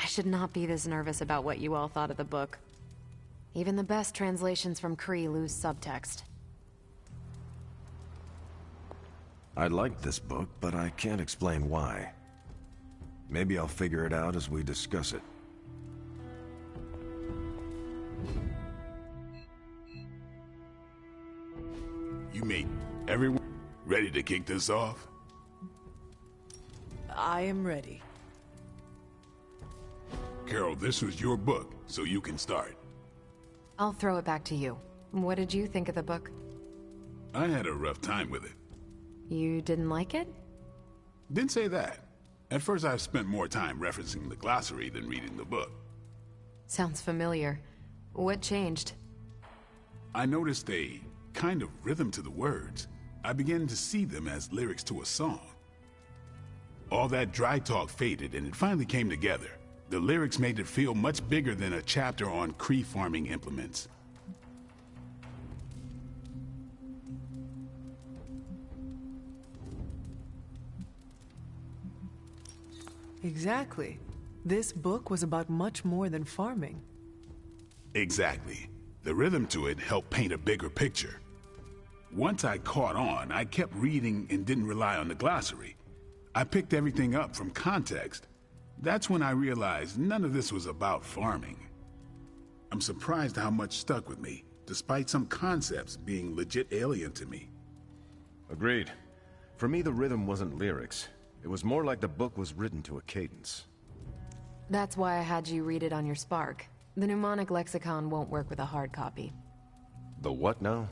I should not be this nervous about what you all thought of the book. Even the best translations from Kree lose subtext. I liked this book, but I can't explain why. Maybe I'll figure it out as we discuss it. You made everyone ready to kick this off? I am ready. Carol, this was your book, so you can start. I'll throw it back to you. What did you think of the book? I had a rough time with it. You didn't like it? Didn't say that. At first I spent more time referencing the glossary than reading the book. Sounds familiar. What changed? I noticed a kind of rhythm to the words. I began to see them as lyrics to a song. All that dry talk faded and it finally came together. The lyrics made it feel much bigger than a chapter on Kree farming implements. Exactly. This book was about much more than farming. Exactly. The rhythm to it helped paint a bigger picture. Once I caught on, I kept reading and didn't rely on the glossary. I picked everything up from context. That's when I realized none of this was about farming. I'm surprised how much stuck with me, despite some concepts being legit alien to me. Agreed. For me, the rhythm wasn't lyrics. It was more like the book was written to a cadence. That's why I had you read it on your Spark. The mnemonic lexicon won't work with a hard copy. The what now?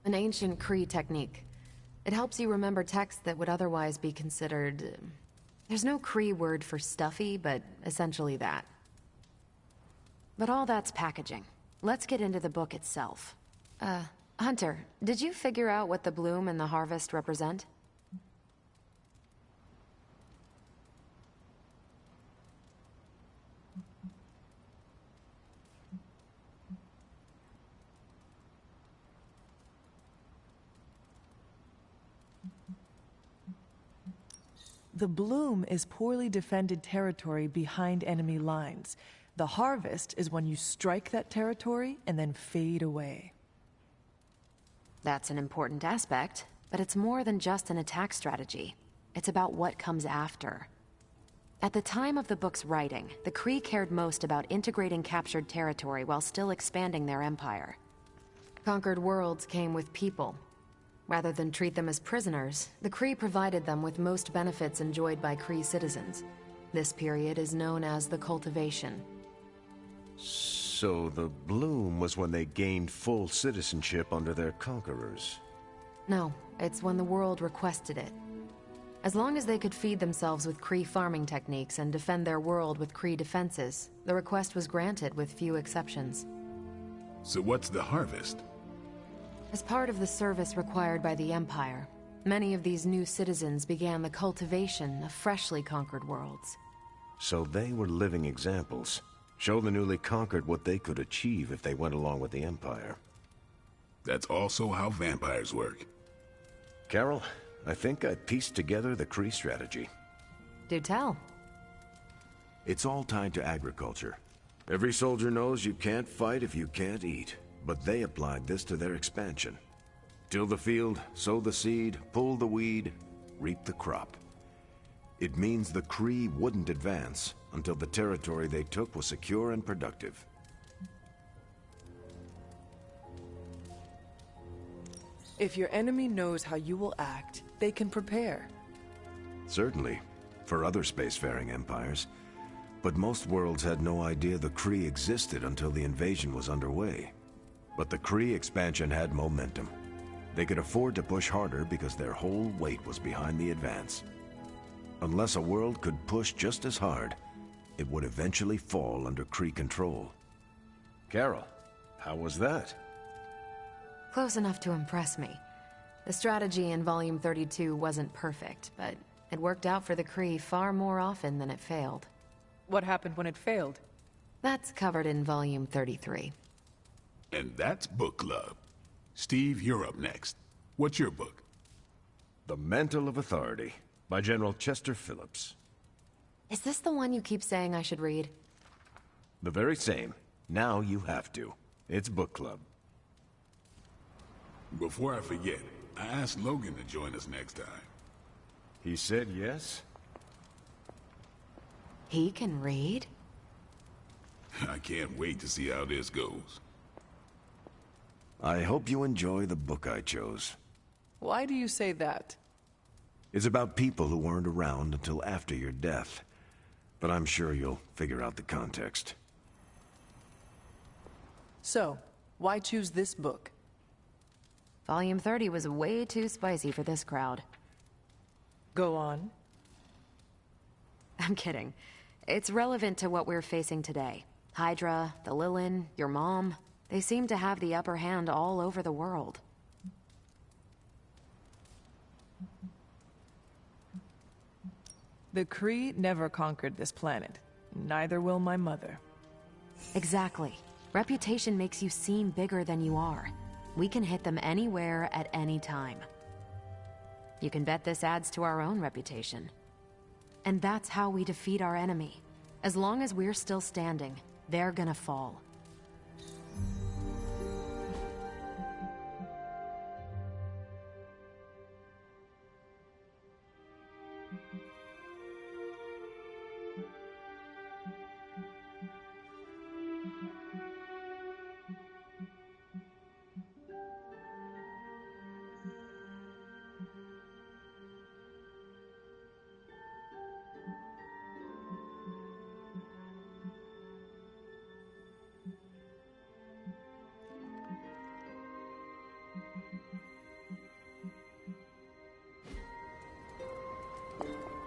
An ancient Kree technique. It helps you remember text that would otherwise be considered... There's no Kree word for stuffy, but essentially that. But all that's packaging. Let's get into the book itself. Hunter, did you figure out what the bloom and the harvest represent? The bloom is poorly defended territory behind enemy lines. The harvest is when you strike that territory and then fade away. That's an important aspect, but it's more than just an attack strategy. It's about what comes after. At the time of the book's writing, the Kree cared most about integrating captured territory while still expanding their empire. Conquered worlds came with people. Rather than treat them as prisoners, the Kree provided them with most benefits enjoyed by Kree citizens. This period is known as the cultivation. So the bloom was when they gained full citizenship under their conquerors. No, it's when the world requested it. As long as they could feed themselves with Kree farming techniques and defend their world with Kree defenses, the request was granted with few exceptions. So what's the harvest? As part of the service required by the Empire, many of these new citizens began the cultivation of freshly conquered worlds. So they were living examples. Show the newly conquered what they could achieve if they went along with the Empire. That's also how vampires work. Carol, I think I pieced together the Kree strategy. Do tell. It's all tied to agriculture. Every soldier knows you can't fight if you can't eat. But they applied this to their expansion. Till the field, sow the seed, pull the weed, reap the crop. It means the Kree wouldn't advance until the territory they took was secure and productive. If your enemy knows how you will act, they can prepare. Certainly, for other spacefaring empires. But most worlds had no idea the Kree existed until the invasion was underway. But the Kree expansion had momentum. They could afford to push harder because their whole weight was behind the advance. Unless a world could push just as hard, it would eventually fall under Kree control. Carol, how was that? Close enough to impress me. The strategy in Volume 32 wasn't perfect, but it worked out for the Kree far more often than it failed. What happened when it failed? That's covered in Volume 33. And that's Book Club. Steve, you're up next. What's your book? The Mantle of Authority, by General Chester Phillips. Is this the one you keep saying I should read? The very same. Now you have to. It's book club. Before I forget, I asked Logan to join us next time. He said yes? He can read? I can't wait to see how this goes. I hope you enjoy the book I chose. Why do you say that? It's about people who weren't around until after your death. But I'm sure you'll figure out the context. So, why choose this book? Volume 30 was way too spicy for this crowd. Go on. I'm kidding. It's relevant to what we're facing today. Hydra, the Lilin, your mom, they seem to have the upper hand all over the world. The Kree never conquered this planet. Neither will my mother. Exactly. Reputation makes you seem bigger than you are. We can hit them anywhere at any time. You can bet this adds to our own reputation. And that's how we defeat our enemy. As long as we're still standing, they're gonna fall.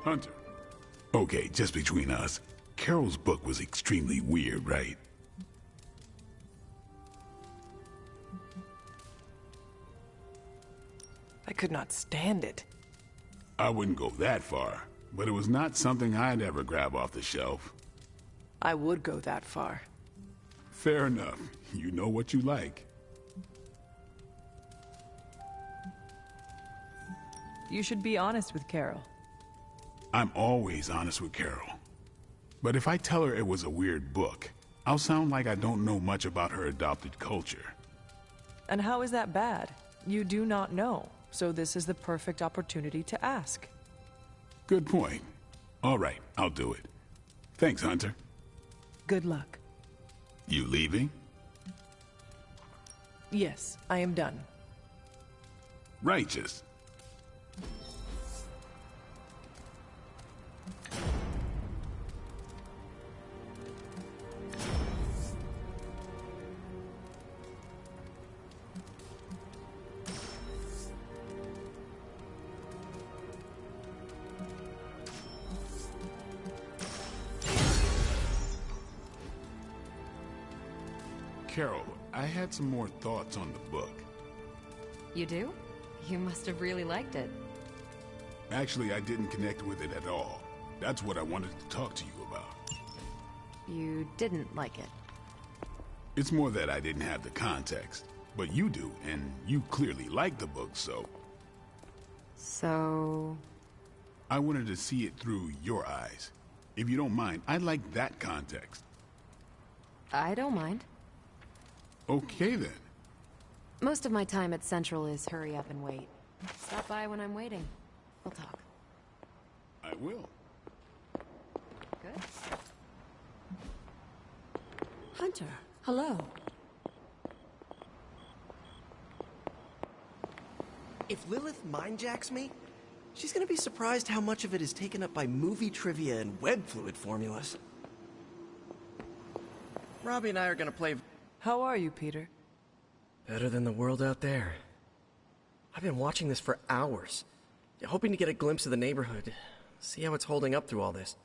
Hunter. Okay, just between us. Carol's book was extremely weird, right? I could not stand it. I wouldn't go that far, but it was not something I'd ever grab off the shelf. I would go that far. Fair enough. You know what you like. You should be honest with Carol. I'm always honest with Carol. But if I tell her it was a weird book, I'll sound like I don't know much about her adopted culture. And how is that bad? You do not know, so this is the perfect opportunity to ask. Good point. All right, I'll do it. Thanks, Hunter. Good luck. You leaving? Yes, I am done. Righteous. Carol, I had some more thoughts on the book. You do? You must have really liked it. Actually, I didn't connect with it at all. That's what I wanted to talk to you about. You didn't like it. It's more that I didn't have the context. But you do, and you clearly like the book, so... So... I wanted to see it through your eyes. If you don't mind, I'd like that context. I don't mind. Okay, then. Most of my time at Central is hurry up and wait. Stop by when I'm waiting. We'll talk. I will. Good. Hunter, hello. If Lilith mindjacks me, she's gonna be surprised how much of it is taken up by movie trivia and web fluid formulas. Robbie and I are gonna play... How are you, Peter? Better than the world out there. I've been watching this for hours, hoping to get a glimpse of the neighborhood, see how it's holding up through all this.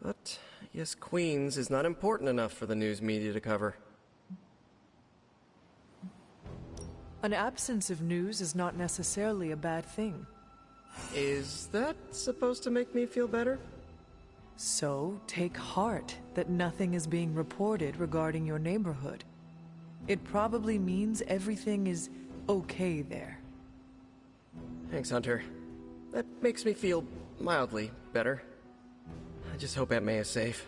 But I guess Queens is not important enough for the news media to cover. An absence of news is not necessarily a bad thing. Is that supposed to make me feel better? So, take heart that nothing is being reported regarding your neighborhood. It probably means everything is okay there. Thanks, Hunter. That makes me feel mildly better. I just hope Aunt May is safe.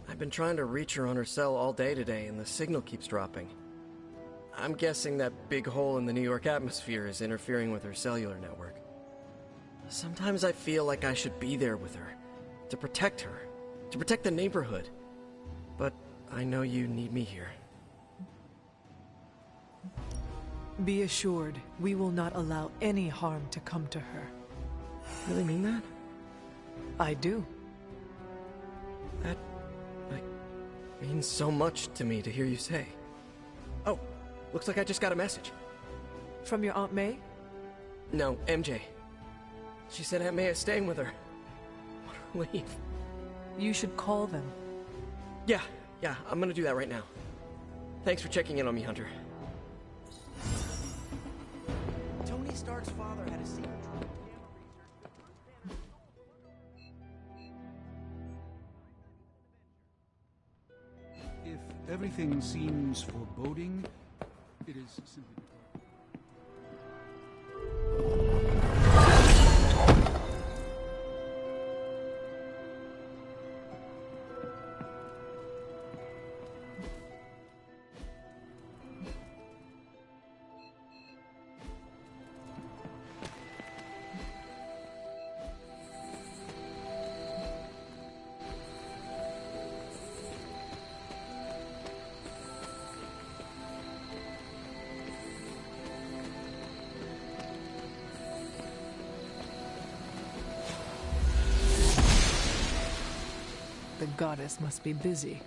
I've been trying to reach her on her cell all day today, and the signal keeps dropping. I'm guessing that big hole in the New York atmosphere is interfering with her cellular network. Sometimes I feel like I should be there with her, to protect her, to protect the neighborhood. But I know you need me here. Be assured, we will not allow any harm to come to her. Really mean that? I do. That means so much to me to hear you say. Oh, looks like I just got a message. From your Aunt May? No, MJ. She said Aunt May is staying with her. What a relief. You should call them. Yeah, I'm gonna do that right now. Thanks for checking in on me, Hunter. Tony Stark's father had a secret. If everything seems foreboding, it is simply... The goddess must be busy.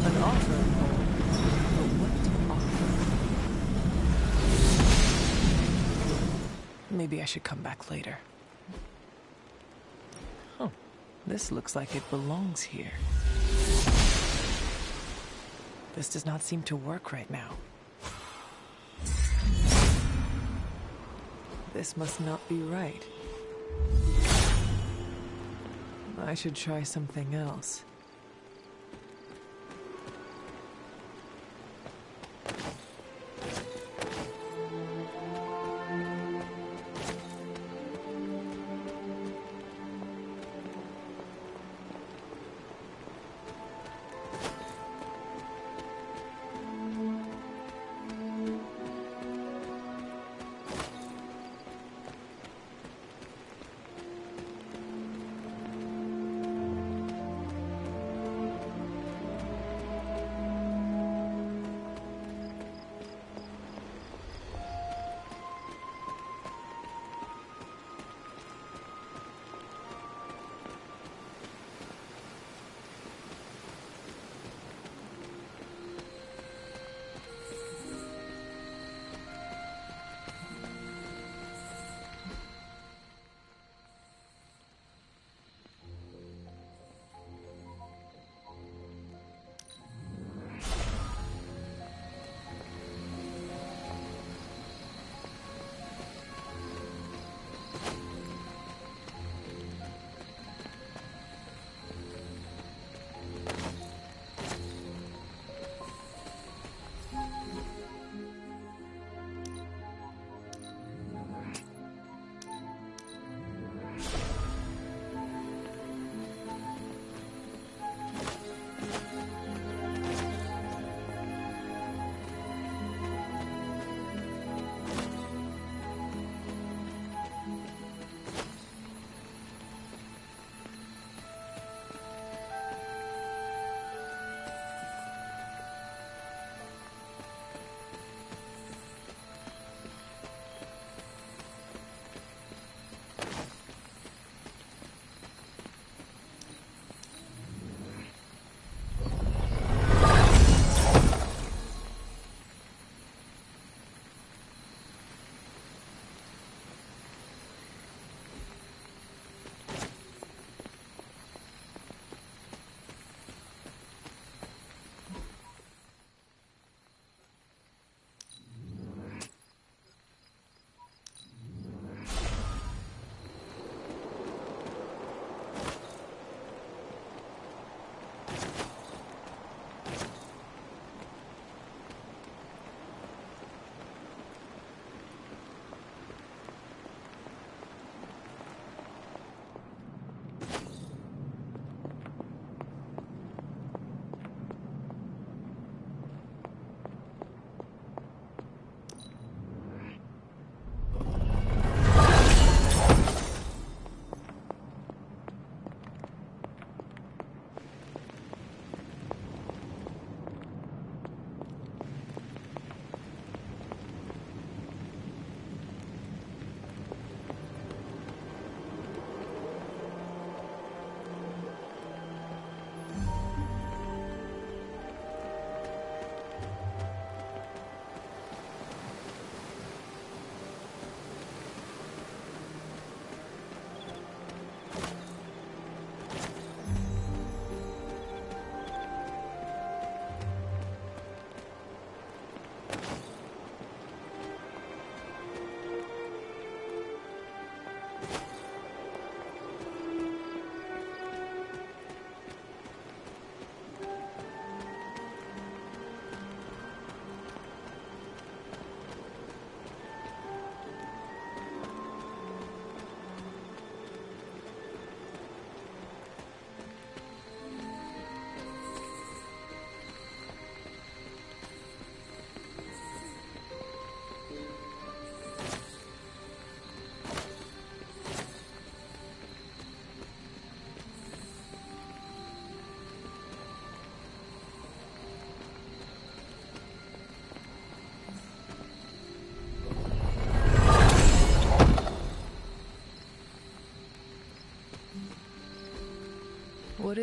An offer? But what offer? Maybe I should come back later. Oh, this looks like it belongs here. This does not seem to work right now. This must not be right. I should try something else.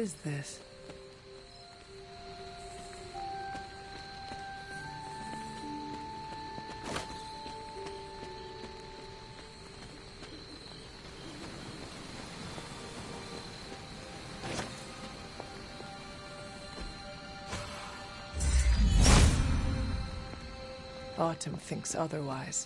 is this? Autumn thinks otherwise.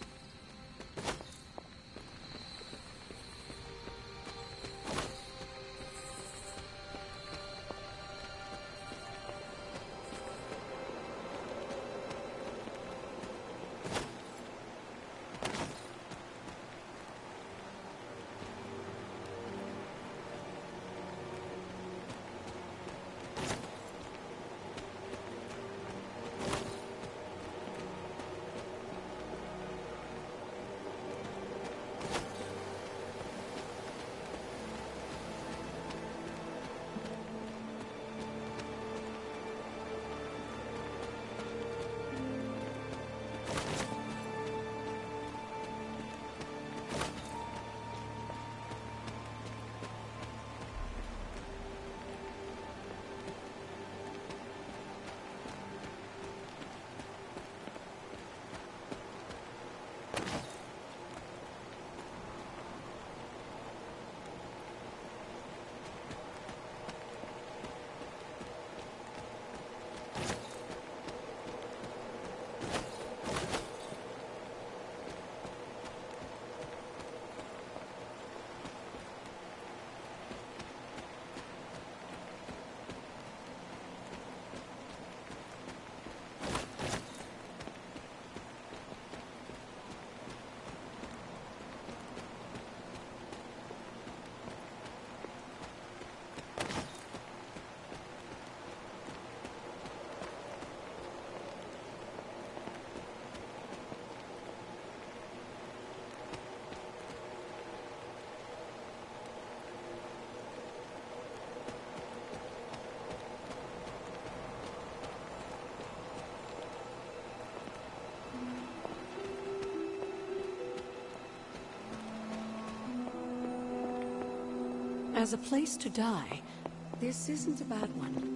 As a place to die, this isn't a bad one.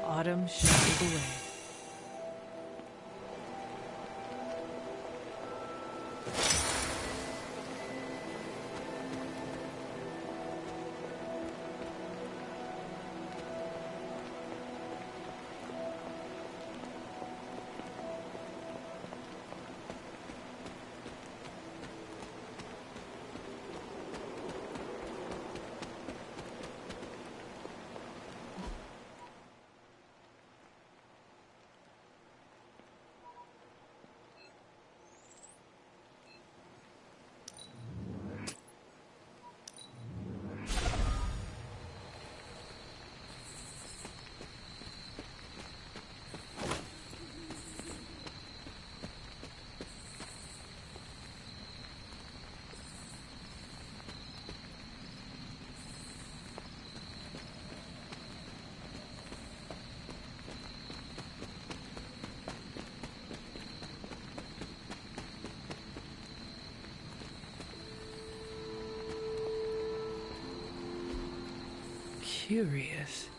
Autumn shuffled away. Curious.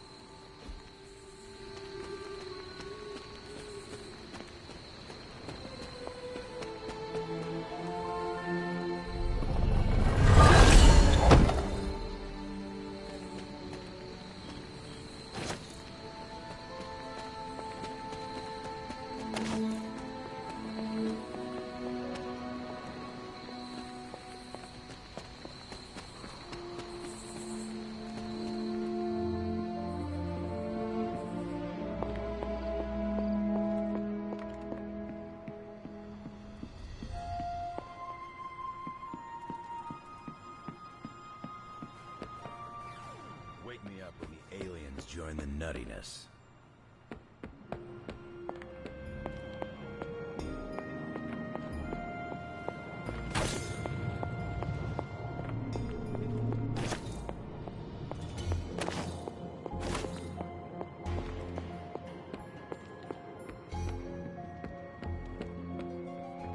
Wake me up when the aliens join the nuttiness.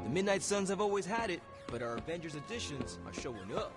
The Midnight Suns have always had it, but our Avengers editions are showing up.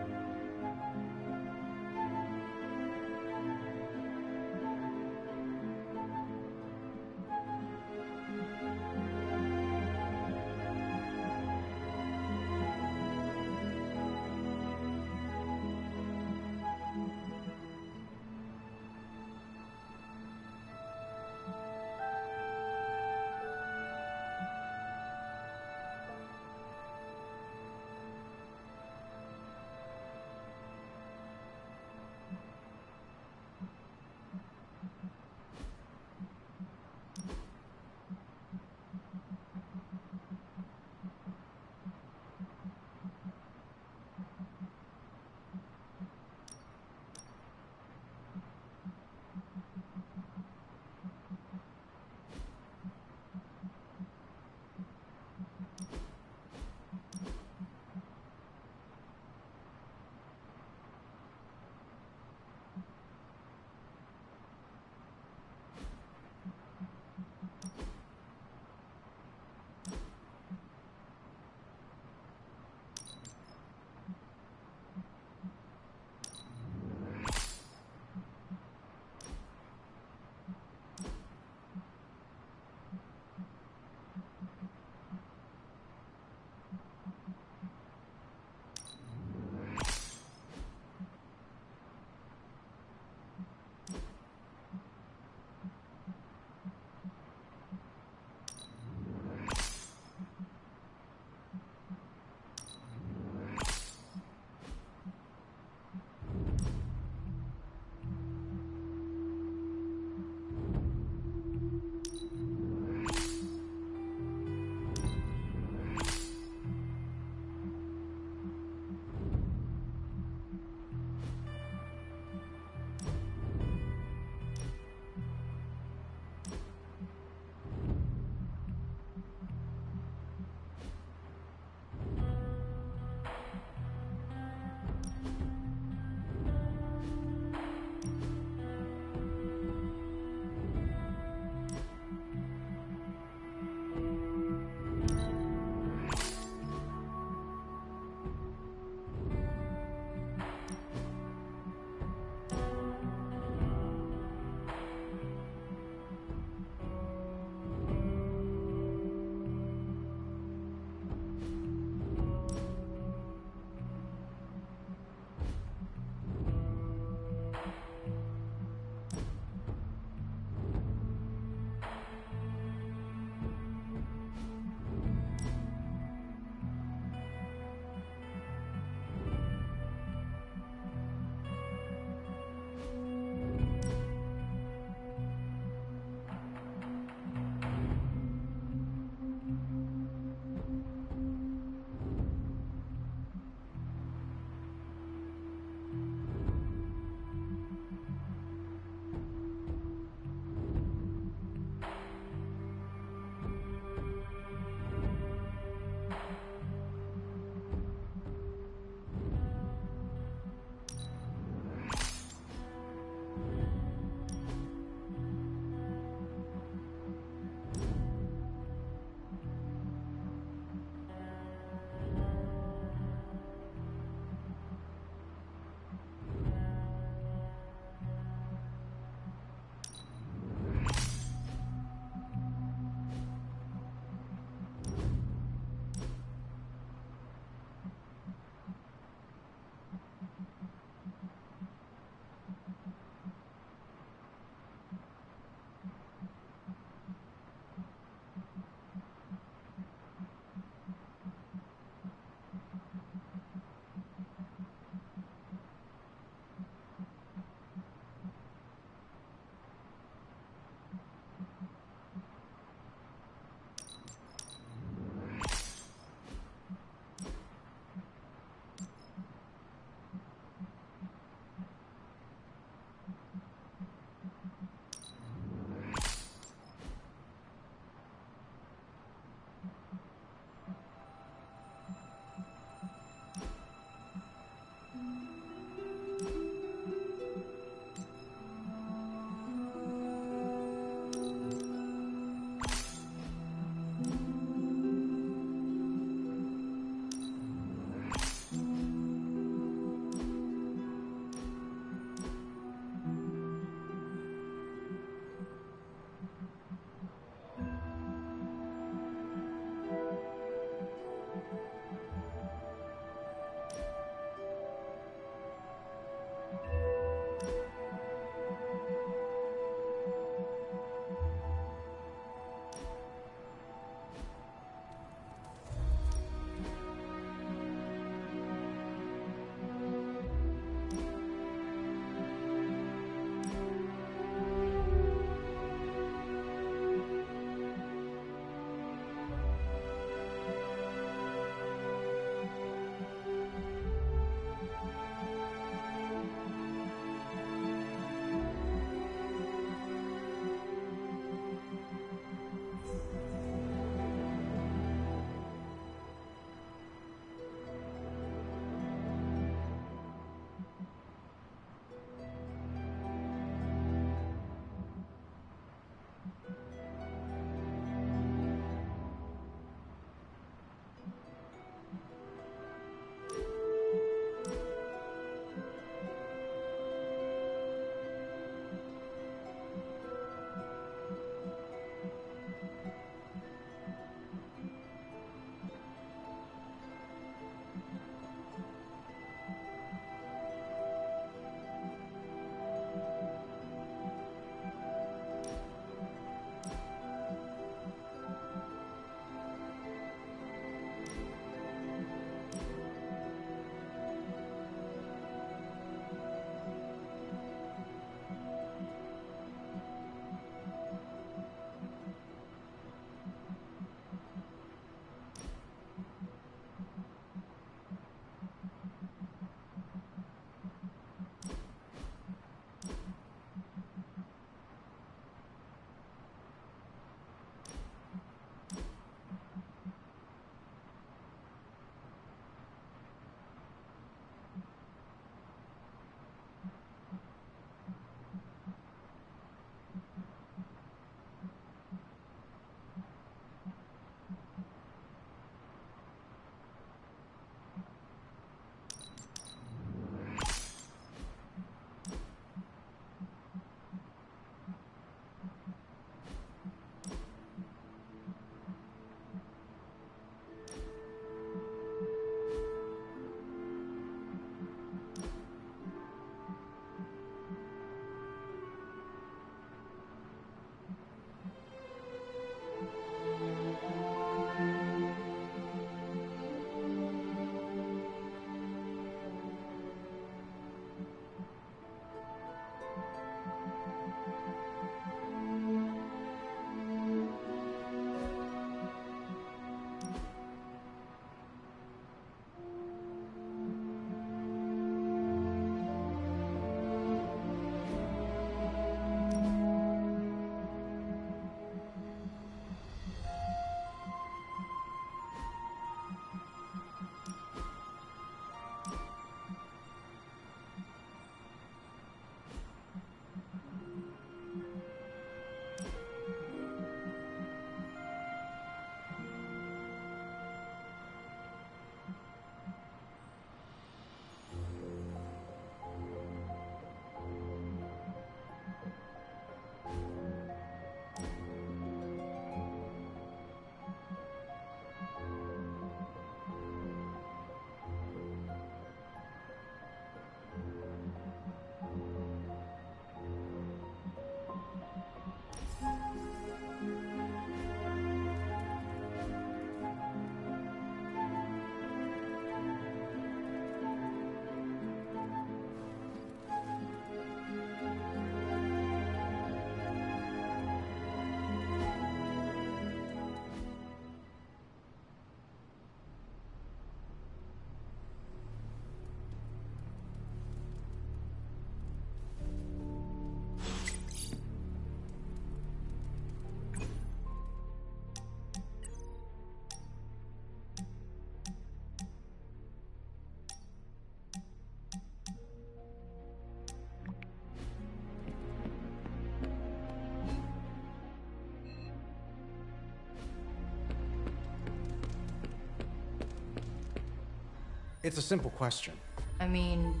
It's a simple question. I mean...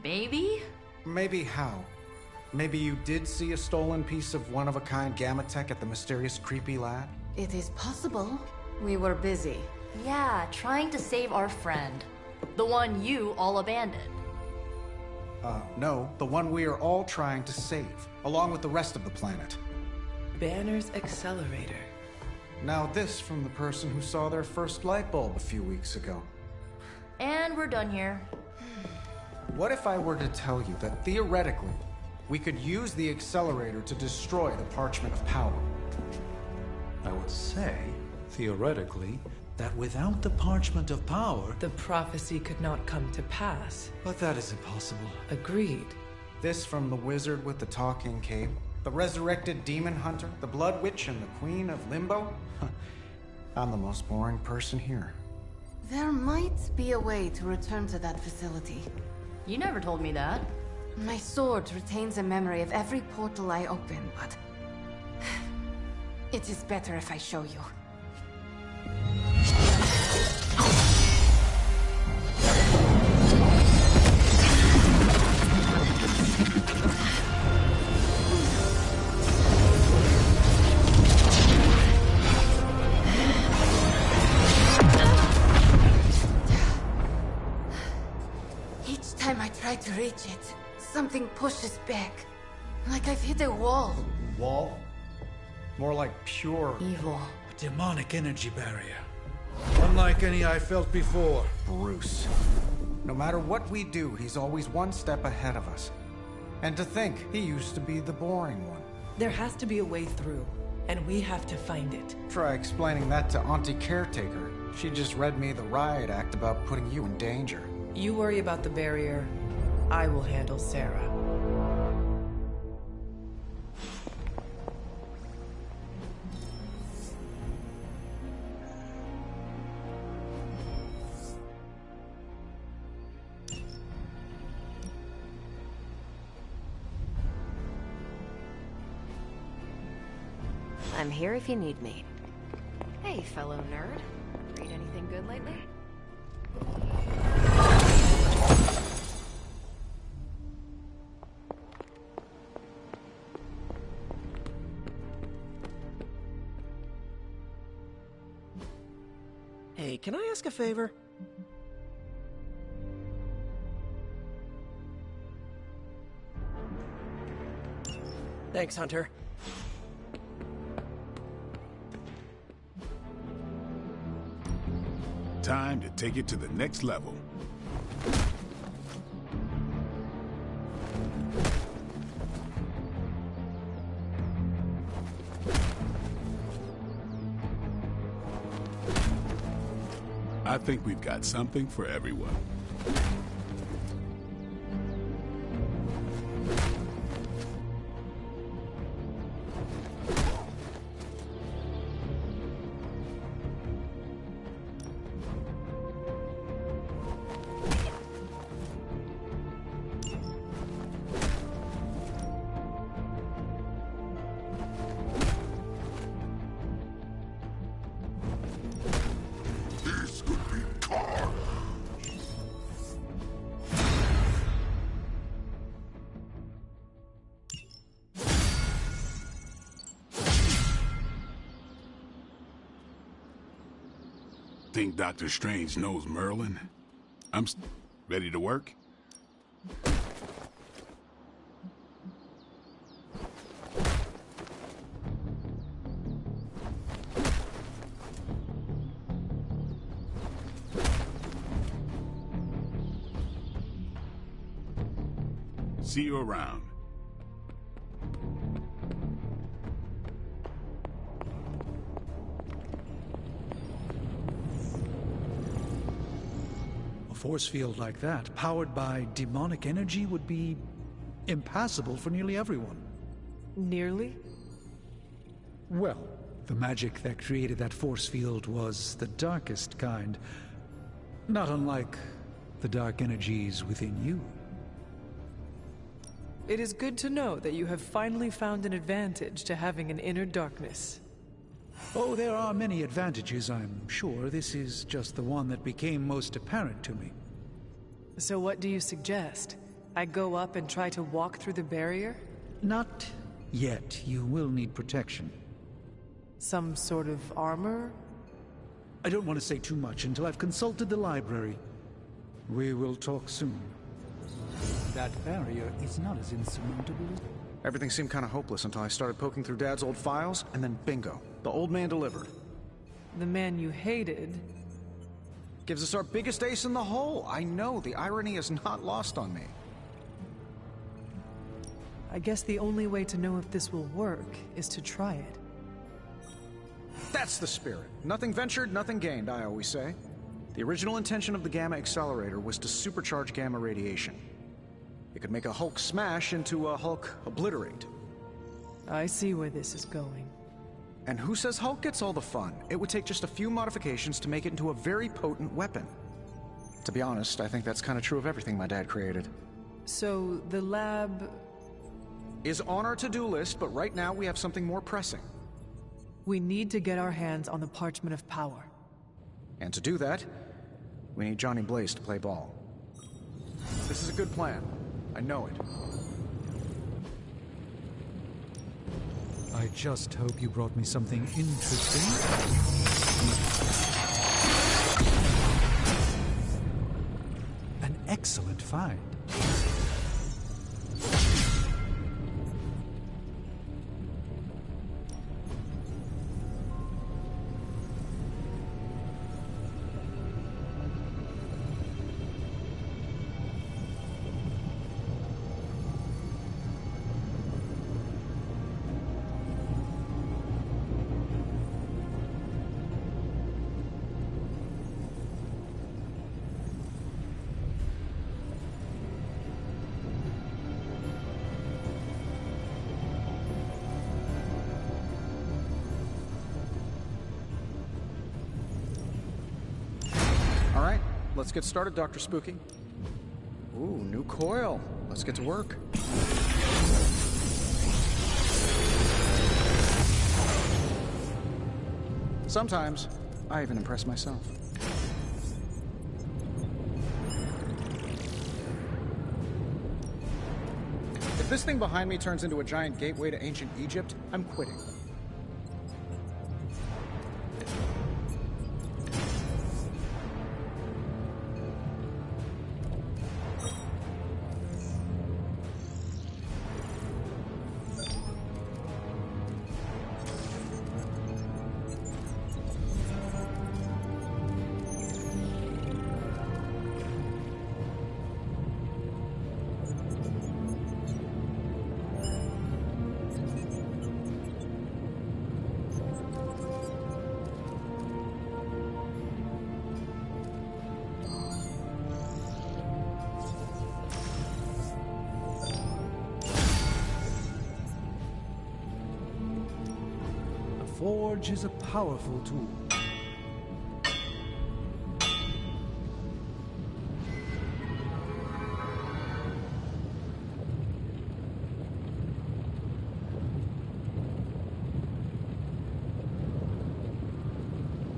maybe? Maybe how? Maybe you did see a stolen piece of one-of-a-kind gamma tech at the mysterious creepy lab? It is possible. We were busy. Yeah, trying to save our friend. The one you all abandoned. No. The one we are all trying to save, along with the rest of the planet. Banner's accelerator. Now this from the person who saw their first light bulb a few weeks ago. And we're done here. What if I were to tell you that theoretically, we could use the accelerator to destroy the Parchment of Power? I would say, theoretically, that without the Parchment of Power... The prophecy could not come to pass. But that is impossible. Agreed. This from the wizard with the talking cape, the resurrected demon hunter, the blood witch, and the queen of limbo? I'm the most boring person here. There might be a way to return to that facility. You never told me that. My sword retains a memory of every portal I open, but... it is better if I show you. Each time I try to reach it, something pushes back. Like I've hit a wall. Wall? More like pure... evil. A demonic energy barrier. Unlike any I felt before. Bruce. No matter what we do, he's always one step ahead of us. And to think, he used to be the boring one. There has to be a way through, and we have to find it. Try explaining that to Auntie Caretaker. She just read me the riot act about putting you in danger. You worry about the barrier. I will handle Sarah. I'm here if you need me. Hey, fellow nerd. Read anything good lately? Hey, can I ask a favor? Thanks, Hunter. Time to take it to the next level. I think we've got something for everyone. Think Dr. Strange knows Merlin? I'm ready to work? See you around. A force field like that, powered by demonic energy, would be impassable for nearly everyone. Nearly? Well, the magic that created that force field was the darkest kind. Not unlike the dark energies within you. It is good to know that you have finally found an advantage to having an inner darkness. Oh, there are many advantages, I'm sure. This is just the one that became most apparent to me. So what do you suggest? I go up and try to walk through the barrier? Not yet. You will need protection. Some sort of armor? I don't want to say too much until I've consulted the library. We will talk soon. That barrier is not as insurmountable as... Everything seemed kind of hopeless until I started poking through Dad's old files, and then bingo. The old man delivered. The man you hated? Gives us our biggest ace in the hole. I know, the irony is not lost on me. I guess the only way to know if this will work is to try it. That's the spirit. Nothing ventured, nothing gained, I always say. The original intention of the Gamma Accelerator was to supercharge gamma radiation. It could make a Hulk smash into a Hulk obliterate. I see where this is going. And who says Hulk gets all the fun? It would take just a few modifications to make it into a very potent weapon. To be honest, I think that's kind of true of everything my dad created. So, the lab... is on our to-do list, but right now we have something more pressing. We need to get our hands on the Parchment of Power. And to do that, we need Johnny Blaze to play ball. This is a good plan. I know it. I just hope you brought me something interesting. An excellent find. Let's get started, Dr. Spooky. Ooh, new coil. Let's get to work. Sometimes, I even impress myself. If this thing behind me turns into a giant gateway to ancient Egypt, I'm quitting. Forge is a powerful tool.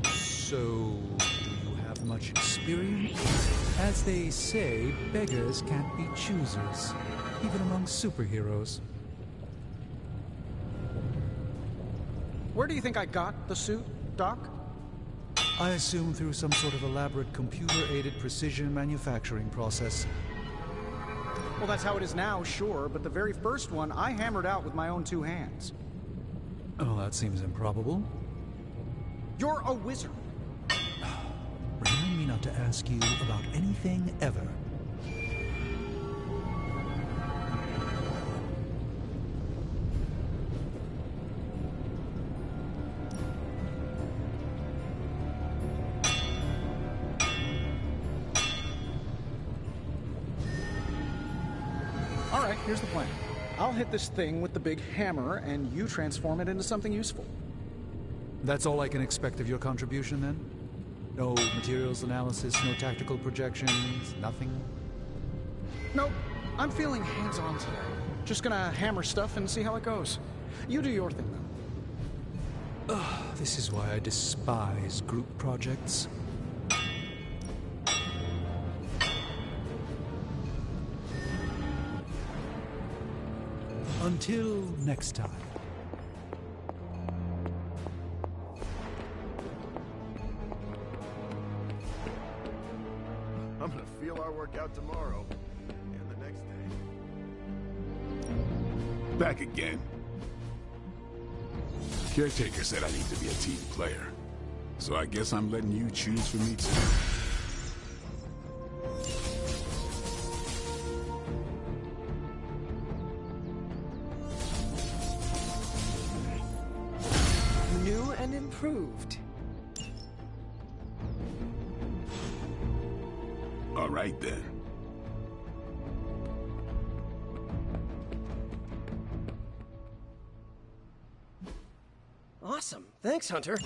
So, do you have much experience? As they say, beggars can't be choosers, even among superheroes. Where do you think I got the suit, Doc? I assume through some sort of elaborate computer-aided precision manufacturing process. Well, that's how it is now, sure, but the very first one I hammered out with my own two hands. Oh, that seems improbable. You're a wizard. Remind me not to ask you about anything ever. All right, here's the plan. I'll hit this thing with the big hammer, and you transform it into something useful. That's all I can expect of your contribution, then? No materials analysis, no tactical projections, nothing? Nope. I'm feeling hands-on today. Just gonna hammer stuff and see how it goes. You do your thing, though. This is why I despise group projects. Until next time. I'm gonna feel our work out tomorrow. And the next day. Back again. Caretaker said I need to be a team player. So I guess I'm letting you choose for me too. New and improved. All right then. Awesome. Thanks, Hunter.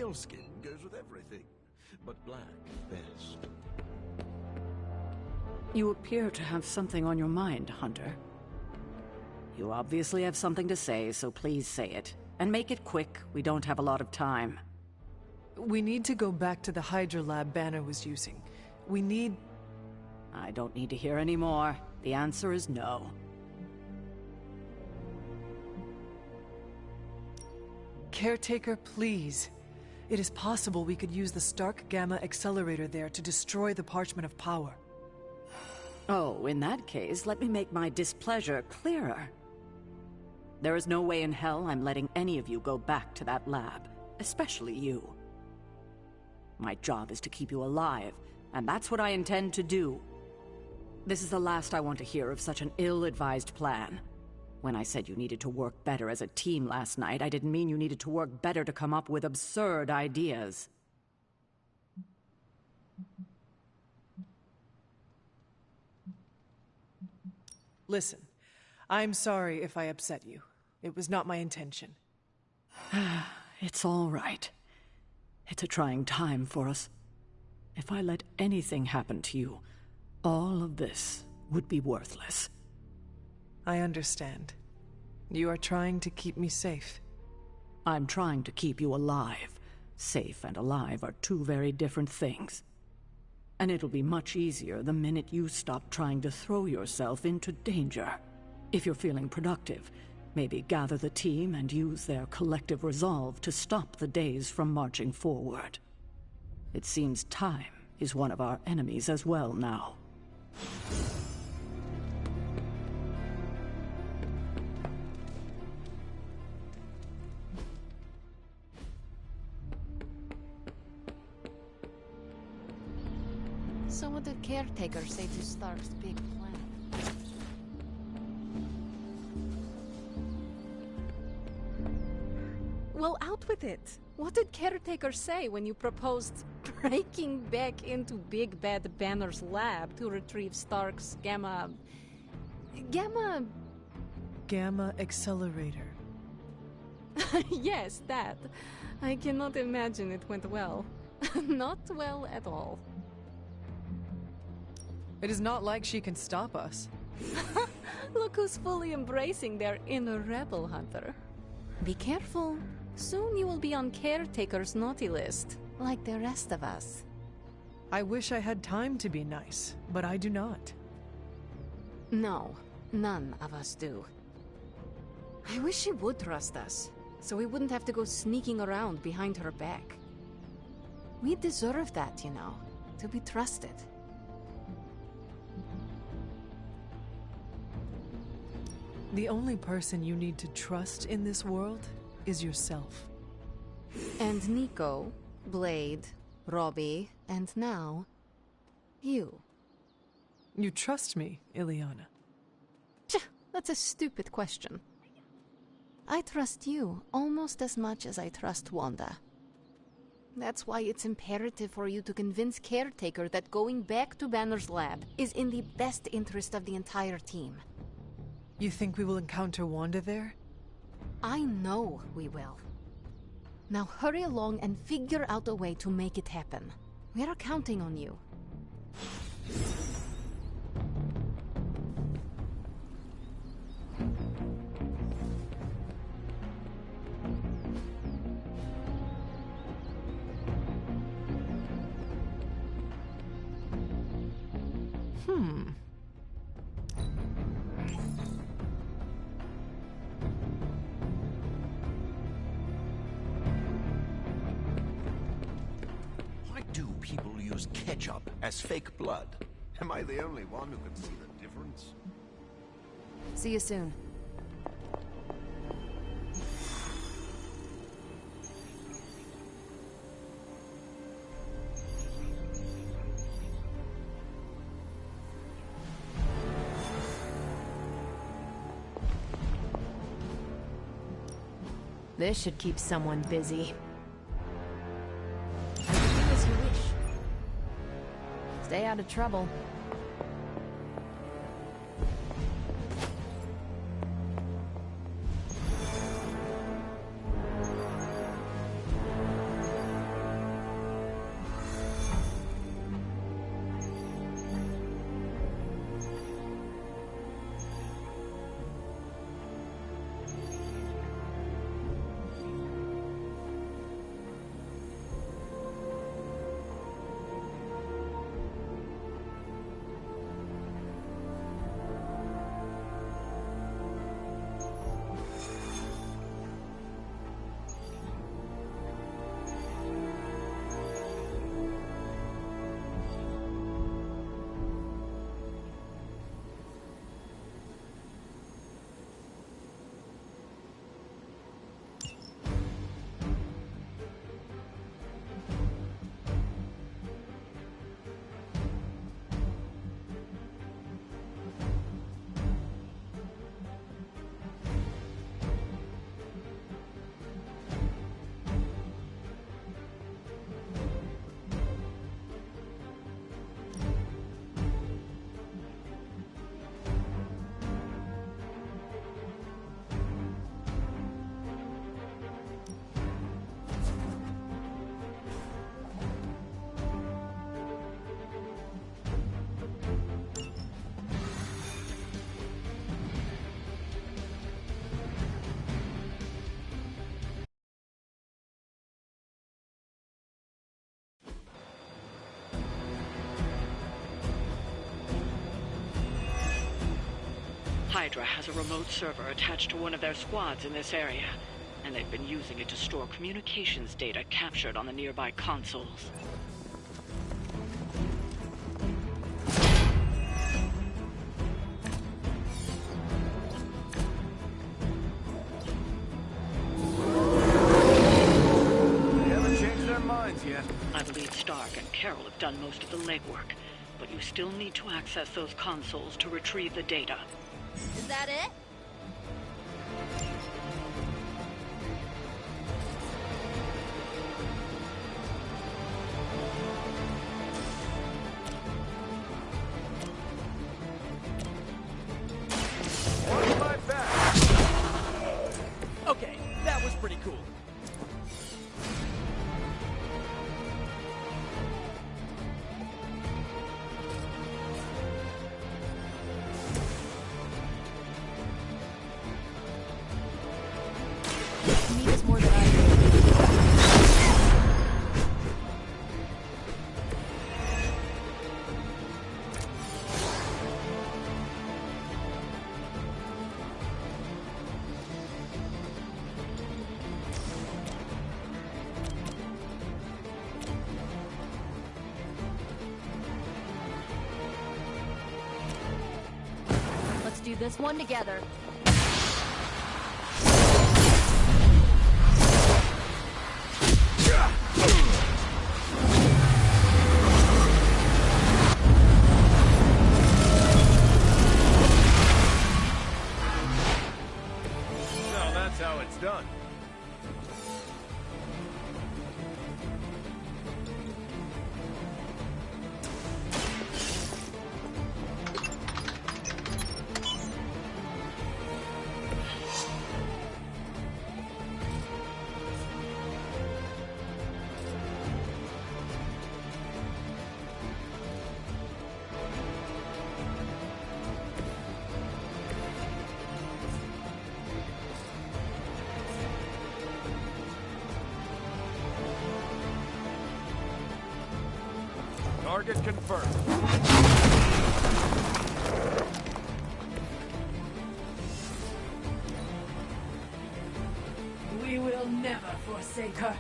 pale skin goes with everything, but black best. You appear to have something on your mind, Hunter. You obviously have something to say, so please say it. And make it quick, we don't have a lot of time. We need to go back to the Hydra lab Banner was using. We need... I don't need to hear any more. The answer is no. Caretaker, please. It is possible we could use the Stark Gamma accelerator there to destroy the Parchment of Power. Oh, in that case, let me make my displeasure clearer. There is no way in hell I'm letting any of you go back to that lab, especially you. My job is to keep you alive, and that's what I intend to do. This is the last I want to hear of such an ill-advised plan. When I said you needed to work better as a team last night, I didn't mean you needed to work better to come up with absurd ideas. Listen, I'm sorry if I upset you. It was not my intention. It's all right. It's a trying time for us. If I let anything happen to you, all of this would be worthless. I understand. You are trying to keep me safe. I'm trying to keep you alive. Safe and alive are two very different things. And it'll be much easier the minute you stop trying to throw yourself into danger. If you're feeling productive, maybe gather the team and use their collective resolve to stop the days from marching forward. It seems time is one of our enemies as well now. So what did Caretaker say to Stark's big plan? Well, out with it. What did Caretaker say when you proposed breaking back into Big Bad Banner's lab to retrieve Stark's Gamma accelerator. Yes, that. I cannot imagine it went well. Not well at all. It is not like she can stop us. Look who's fully embracing their inner rebel, Hunter. Be careful. Soon you will be on Caretaker's naughty list, like the rest of us. I wish I had time to be nice, but I do not. No, none of us do. I wish she would trust us, so we wouldn't have to go sneaking around behind her back. We deserve that, you know, to be trusted. The only person you need to trust in this world is yourself. And Nico, Blade, Robbie, and now, you. You trust me, Ileana? That's a stupid question. I trust you almost as much as I trust Wanda. That's why it's imperative for you to convince Caretaker that going back to Banner's lab is in the best interest of the entire team. You think we will encounter Wanda there? I know we will. Now hurry along and figure out a way to make it happen. We are counting on you. Ketchup as fake blood. Am I the only one who can see the difference? See you soon. This should keep someone busy. Stay out of trouble. Hydra has a remote server attached to one of their squads in this area, and they've been using it to store communications data captured on the nearby consoles. They haven't changed their minds yet. I believe Stark and Carol have done most of the legwork, but you still need to access those consoles to retrieve the data. Is that it? Watch my back. Okay, that was pretty cool. You need us more than I do. Let's do this one together. So that's how it's done. Target confirmed. We will never forsake her.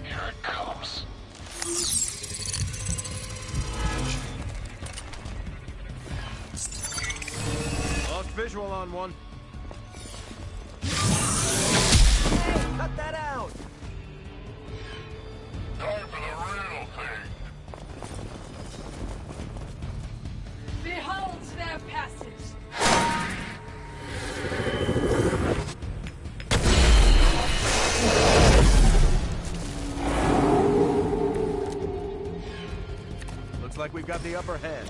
Here it comes. Lost visual on one. Cut that out! Time for the real thing. Behold their passage. Looks like we've got the upper hand.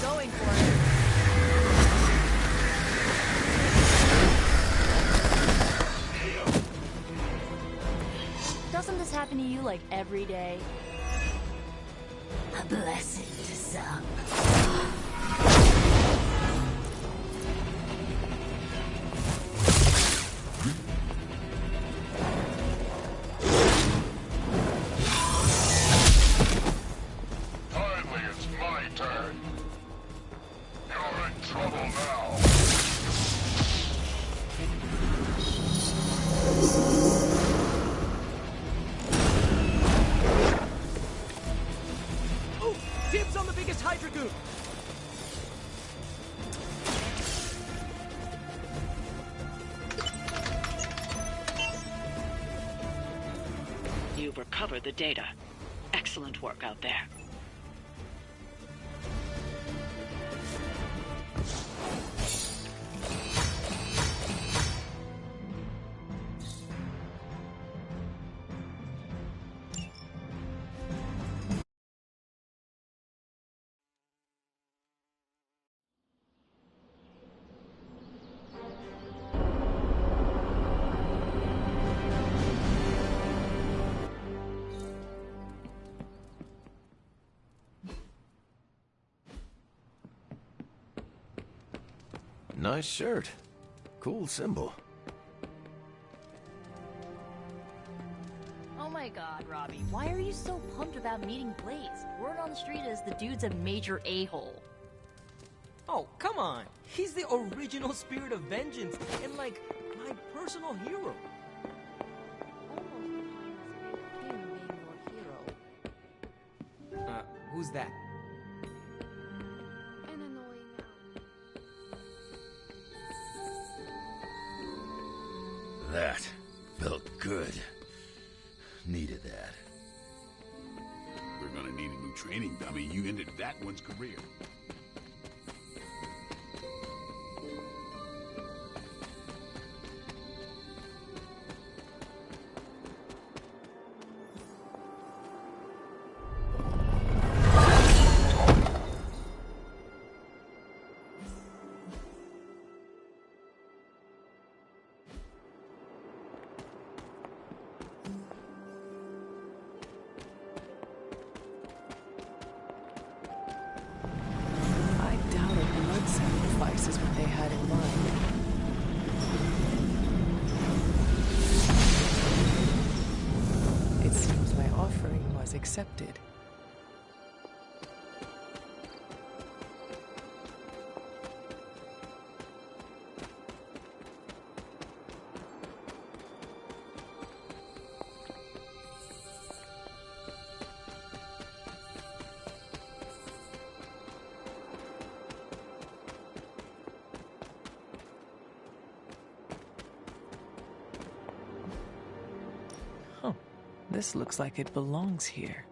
Going for it. Doesn't this happen to you like every day? A blessing to some. Finally, it's my turn. You're in trouble now. Dibs on the biggest Hydra goon! You've recovered the data. Excellent work out there. Nice shirt. Cool symbol. Oh my god, Robbie, why are you so pumped about meeting Blaze? Word on the street is the dude's a major a-hole. Oh, come on. He's the original spirit of vengeance and, like, my personal hero. Who's that? An annoying... That felt good. Needed that. We're gonna need a new training dummy. You ended that one's career. Is what they had in mind. It seems my offering was accepted. This looks like it belongs here.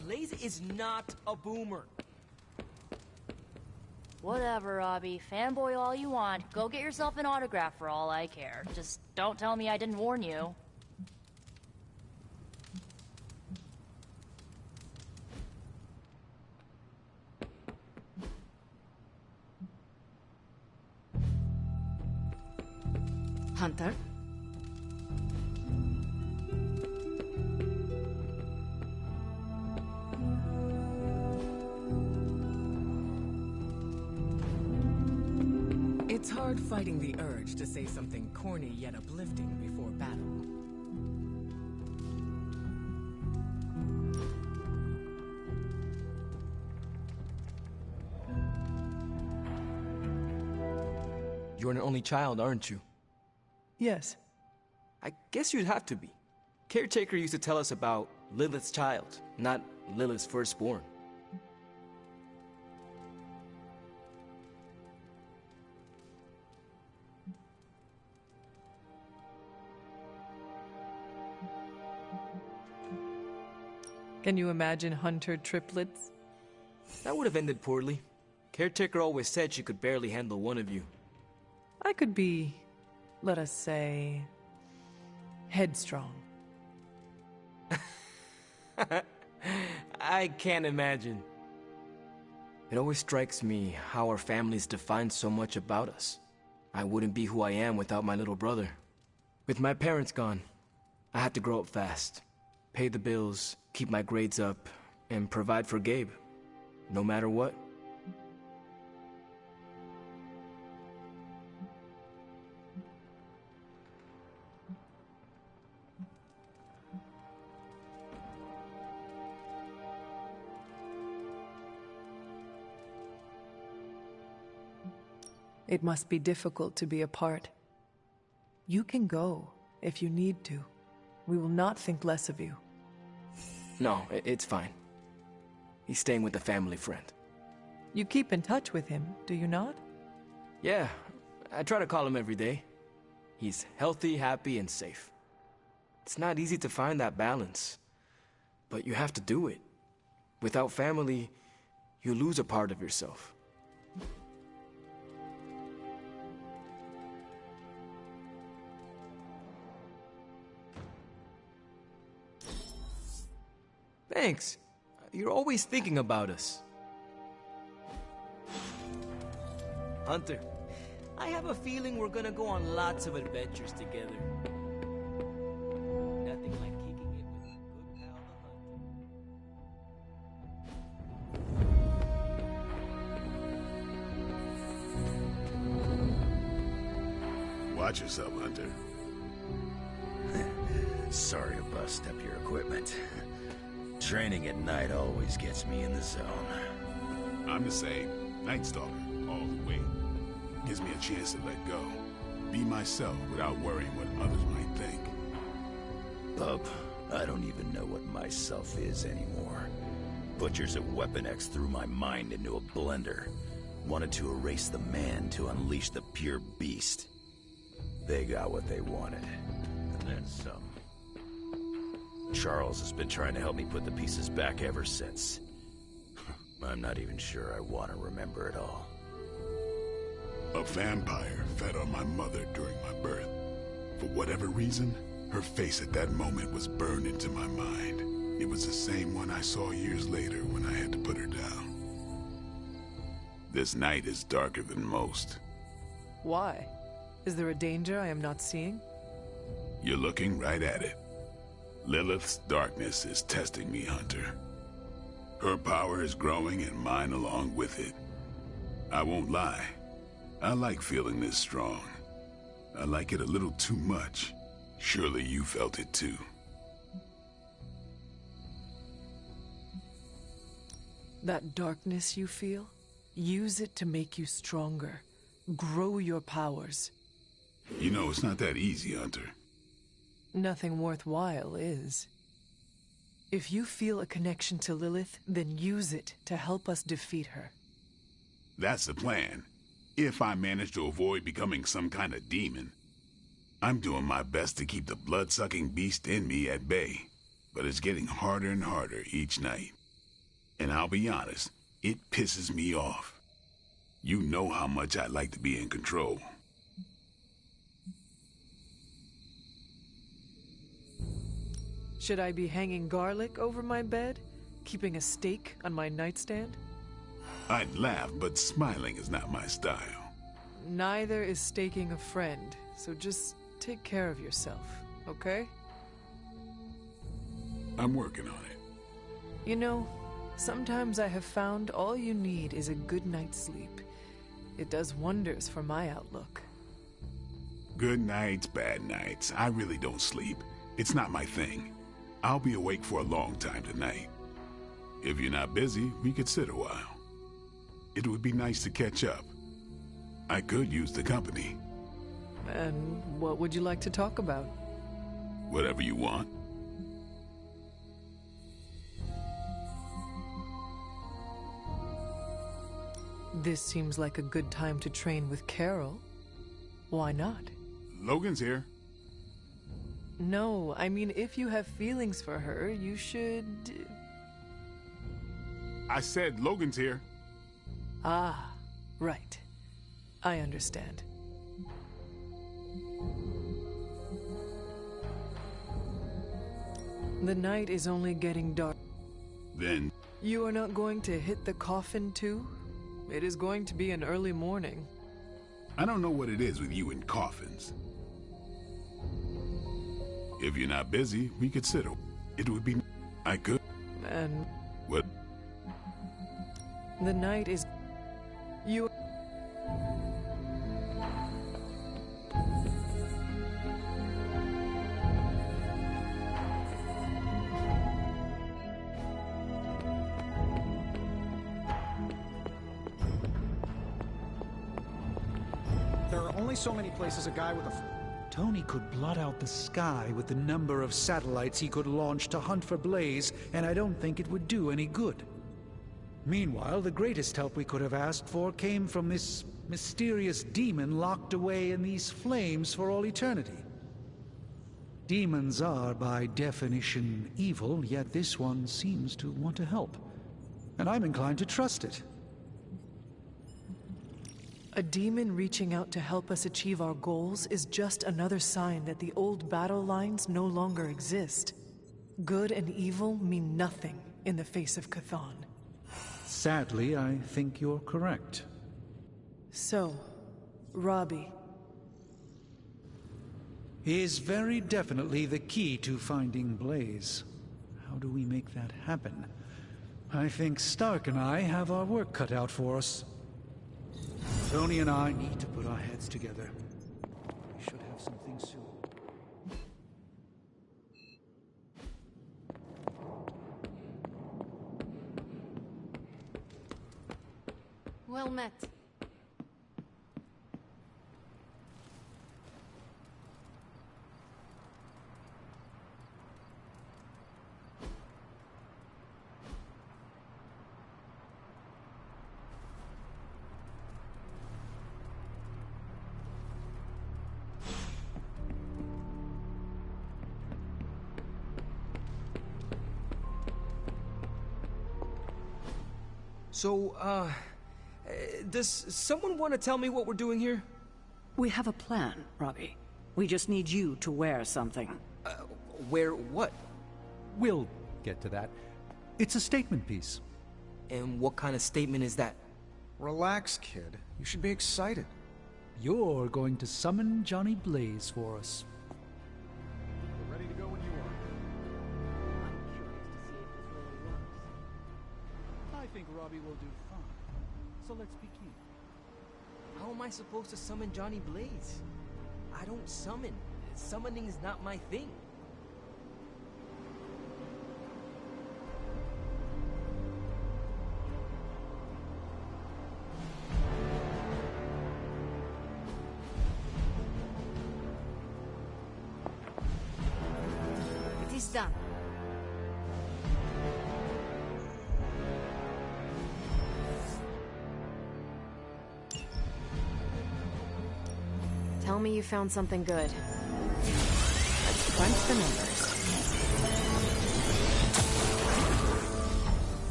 Blaze is not a boomer. Whatever, Robbie. Fanboy all you want. Go get yourself an autograph for all I care. Just don't tell me I didn't warn you. Hunter? It's hard fighting the urge to say something corny yet uplifting before battle. You're an only child, aren't you? Yes. I guess you'd have to be. Caretaker used to tell us about Lilith's child, not Lilith's firstborn. Can you imagine Hunter triplets? That would have ended poorly. Caretaker always said she could barely handle one of you. I could be, let us say, headstrong. I can't imagine. It always strikes me how our families define so much about us. I wouldn't be who I am without my little brother. With my parents gone, I had to grow up fast, pay the bills, keep my grades up, and provide for Gabe, no matter what. It must be difficult to be apart. You can go if you need to. We will not think less of you. No, it's fine. He's staying with a family friend. You keep in touch with him, do you not? Yeah, I try to call him every day. He's healthy, happy, and safe. It's not easy to find that balance, but you have to do it. Without family, you lose a part of yourself. Thanks. You're always thinking about us. Hunter, I have a feeling we're gonna go on lots of adventures together. Nothing like kicking it with a good pal, the Hunter. Watch yourself, Hunter. Sorry to bust up your equipment. Training at night always gets me in the zone. I'm the same. Night Stalker, all the way. Gives me a chance to let go. Be myself without worrying what others might think. Bub, I don't even know what myself is anymore. Butchers at Weapon X threw my mind into a blender. Wanted to erase the man to unleash the pure beast. They got what they wanted. And then some. Charles has been trying to help me put the pieces back ever since. I'm not even sure I want to remember it all. A vampire fed on my mother during my birth. For whatever reason, her face at that moment was burned into my mind. It was the same one I saw years later when I had to put her down. This night is darker than most. Why? Is there a danger I am not seeing? You're looking right at it. Lilith's darkness is testing me, Hunter. Her power is growing and mine along with it. I won't lie. I like feeling this strong. I like it a little too much. Surely you felt it too. That darkness you feel? Use it to make you stronger. Grow your powers. You know, it's not that easy, Hunter. Nothing worthwhile is. If you feel a connection to Lilith, then use it to help us defeat her. That's the plan. If I manage to avoid becoming some kind of demon. I'm doing my best to keep the blood-sucking beast in me at bay, but it's getting harder and harder each night. And I'll be honest, it pisses me off. You know how much I like to be in control. Should I be hanging garlic over my bed? Keeping a steak on my nightstand? I'd laugh, but smiling is not my style. Neither is staking a friend, so just take care of yourself, okay? I'm working on it. You know, sometimes I have found all you need is a good night's sleep. It does wonders for my outlook. Good nights, bad nights. I really don't sleep. It's not my thing. I'll be awake for a long time tonight. If you're not busy, we could sit a while. It would be nice to catch up. I could use the company. And what would you like to talk about? Whatever you want. This seems like a good time to train with Carol. Why not? Logan's here. No, I mean, if you have feelings for her, you should I said Logan's here. Ah, right. I understand. The night is only getting dark. Then... You are not going to hit the coffin too? It is going to be an early morning. I don't know what it is with you and coffins. If you're not busy, we could sit. It would be... I could... And... What? The night is... You... There are only so many places a guy with a... Tony could blot out the sky with the number of satellites he could launch to hunt for Blaze, and I don't think it would do any good. Meanwhile, the greatest help we could have asked for came from this mysterious demon locked away in these flames for all eternity. Demons are, by definition, evil, yet this one seems to want to help. And I'm inclined to trust it. A demon reaching out to help us achieve our goals is just another sign that the old battle lines no longer exist. Good and evil mean nothing in the face of Chthon. Sadly, I think you're correct. So, Robbie is very definitely the key to finding Blaze. How do we make that happen? I think Stark and I have our work cut out for us. Tony and I need to put our heads together. We should have something soon. Well met. So, does someone want to tell me what we're doing here? We have a plan, Robbie. We just need you to wear something. Wear what? We'll get to that. It's a statement piece. And what kind of statement is that? Relax, kid. You should be excited. You're going to summon Johnny Blaze for us. We're ready to go when you are. I'm curious to see if this really works. I think Robbie will do fine. So let's begin. How am I supposed to summon Johnny Blaze? I don't summon. Summoning is not my thing. It is done. Tell me you found something good. Let's crunch the numbers.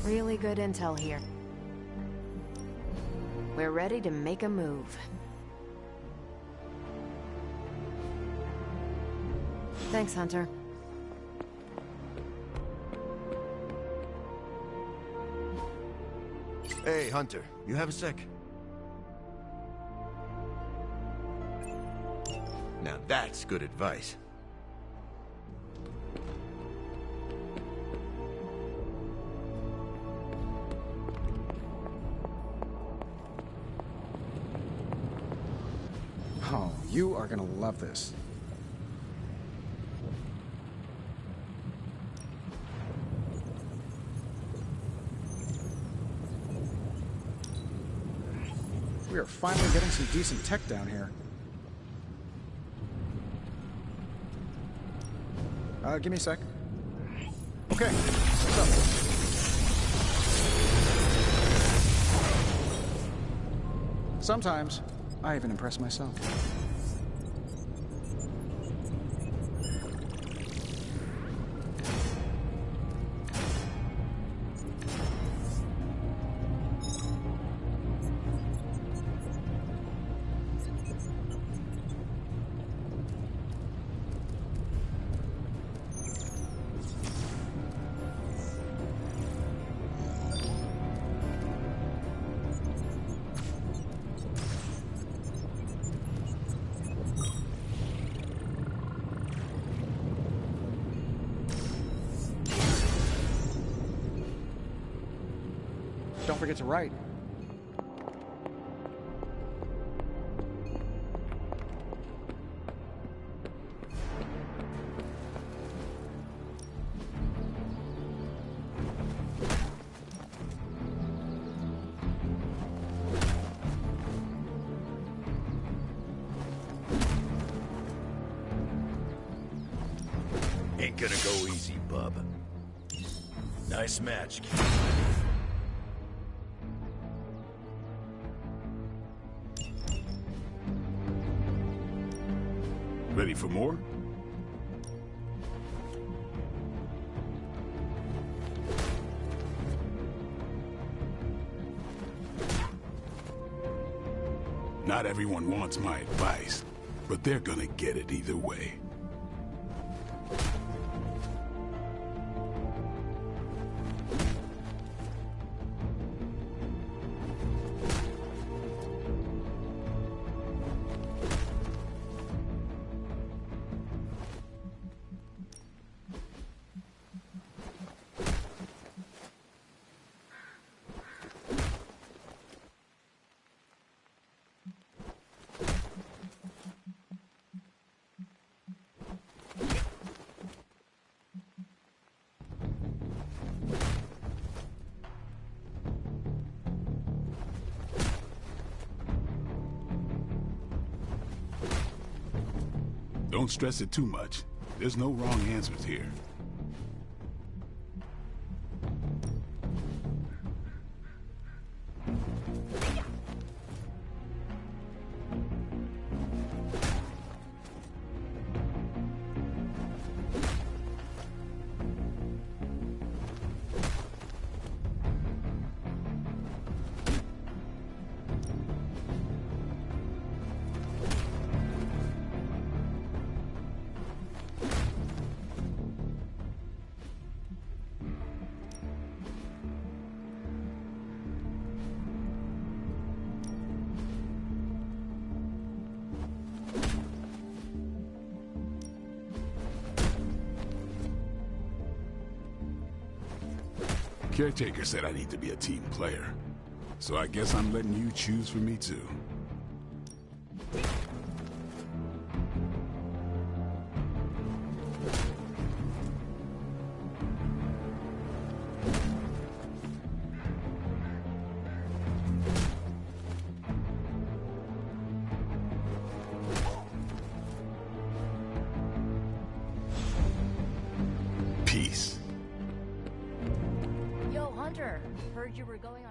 Really good intel here. We're ready to make a move. Thanks, Hunter. Hey, Hunter, you have a sec? Now that's good advice. Oh, you are gonna love this. We are finally getting some decent tech down here. Give me a sec. Okay, what's up? Sometimes, I even impress myself. not forget to write. Ain't gonna go easy, bub. Nice match, kid. Ready for more? Not everyone wants my advice, but they're gonna get it either way. Don't stress it too much. There's no wrong answers here. Caretaker said I need to be a team player, so I guess I'm letting you choose for me too. Peace. Yo, Hunter, heard you were going on